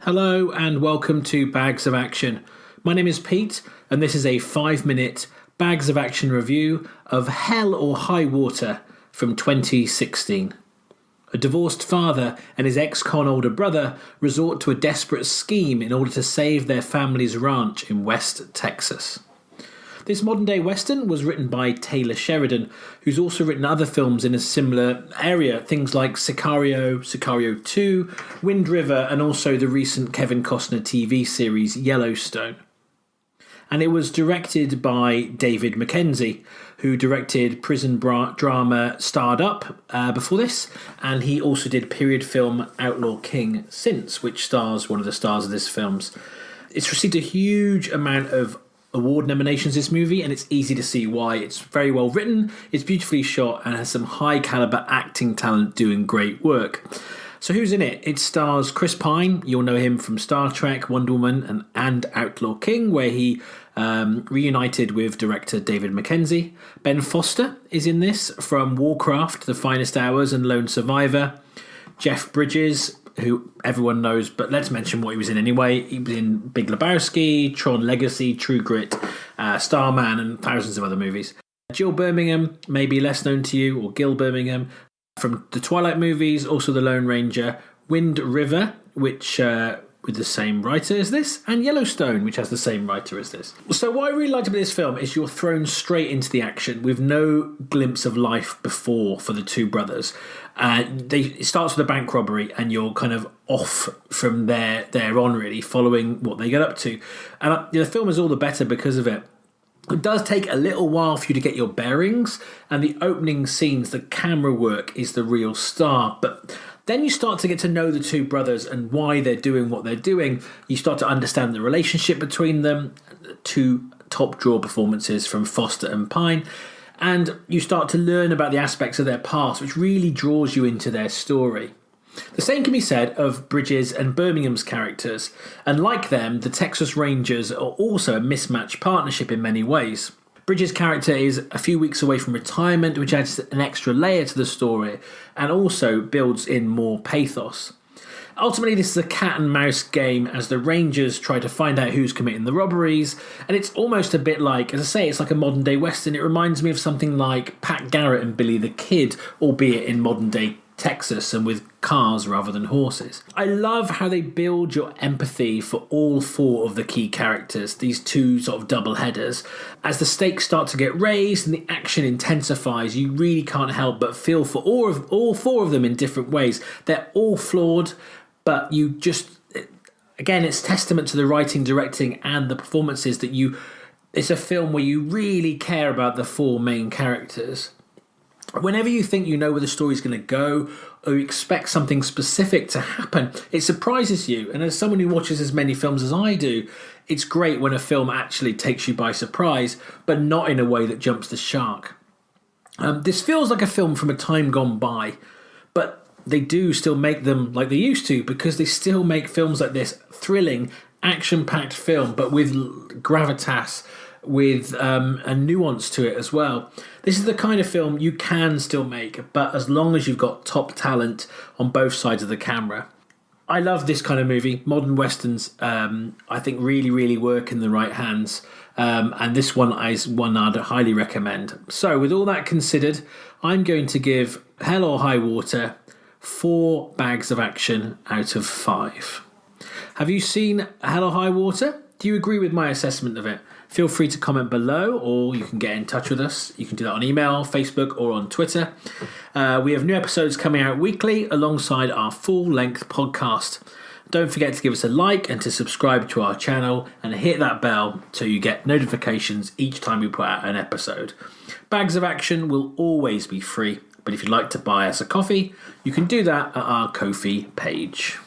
Hello and welcome to Bags of Action. My name is Pete and this is a 5-minute Bags of Action review of Hell or High Water from 2016. A divorced father and his ex-con older brother resort to a desperate scheme in order to save their family's ranch in West Texas. This modern-day western was written by Taylor Sheridan, who's also written other films in a similar area, things like Sicario, Sicario 2, Wind River, and also the recent Kevin Costner TV series Yellowstone. And it was directed by David Mackenzie, who directed prison drama Starred Up before this, and he also did period film Outlaw King since, which stars one of the stars of this film. It's received a huge amount of award nominations, this movie, and it's easy to see why. It's very well written, it's beautifully shot, and has some high caliber acting talent doing great work. So who's in it? It stars Chris Pine. You'll know him from Star Trek, Wonder Woman, and Outlaw King, where he reunited with director David Mackenzie. Ben Foster is in this from Warcraft, The Finest Hours, and Lone Survivor. Jeff Bridges, who everyone knows, but let's mention what he was in anyway. He was in Big Lebowski, Tron Legacy, True Grit, Starman, and thousands of other movies. Gil Birmingham, maybe less known to you, or Gil Birmingham, from the Twilight movies, also The Lone Ranger, Wind River, which with the same writer as this, and Yellowstone, which has the same writer as this. So what I really liked about this film is you're thrown straight into the action with no glimpse of life before for the two brothers. It starts with a bank robbery and you're kind of off from there on, really, following what they get up to. And the film is all the better because of it. It does take a little while for you to get your bearings, and the opening scenes, the camera work is the real star. But then you start to get to know the two brothers and why they're doing what they're doing. You start to understand the relationship between them, two top draw performances from Foster and Pine, and you start to learn about the aspects of their past, which really draws you into their story. The same can be said of Bridges and Birmingham's characters, and like them, the Texas Rangers are also a mismatched partnership in many ways. Bridges' character is a few weeks away from retirement, which adds an extra layer to the story and also builds in more pathos. Ultimately, this is a cat and mouse game as the Rangers try to find out who's committing the robberies, and it's almost a bit like, as I say, it's like a modern day western. It reminds me of something like Pat Garrett and Billy the Kid, albeit in modern day Texas and with cars rather than horses. I love how they build your empathy for all four of the key characters, these two sort of double headers. As the stakes start to get raised and the action intensifies, you really can't help but feel for all four of them in different ways. They're all flawed, but you just, again, it's testament to the writing, directing, and the performances that it's a film where you really care about the four main characters. Whenever you think you know where the story's going to go, or you expect something specific to happen, it surprises you. And as someone who watches as many films as I do, it's great when a film actually takes you by surprise, but not in a way that jumps the shark. This feels like a film from a time gone by, but they do still make them like they used to, because they still make films like this, thrilling, action-packed film, but with gravitas, with a nuance to it as well. This is the kind of film you can still make, but as long as you've got top talent on both sides of the camera. I love this kind of movie. Modern westerns, I think, really, really work in the right hands. And this one is one I'd highly recommend. So with all that considered, I'm going to give Hell or High Water 4 bags of action out of 5. Have you seen Hell or High Water? Do you agree with my assessment of it? Feel free to comment below, or you can get in touch with us. You can do that on email, Facebook, or on Twitter. We have new episodes coming out weekly alongside our full-length podcast. Don't forget to give us a like and to subscribe to our channel and hit that bell so you get notifications each time we put out an episode. Bags of Action will always be free, but if you'd like to buy us a coffee, you can do that at our Ko-fi page.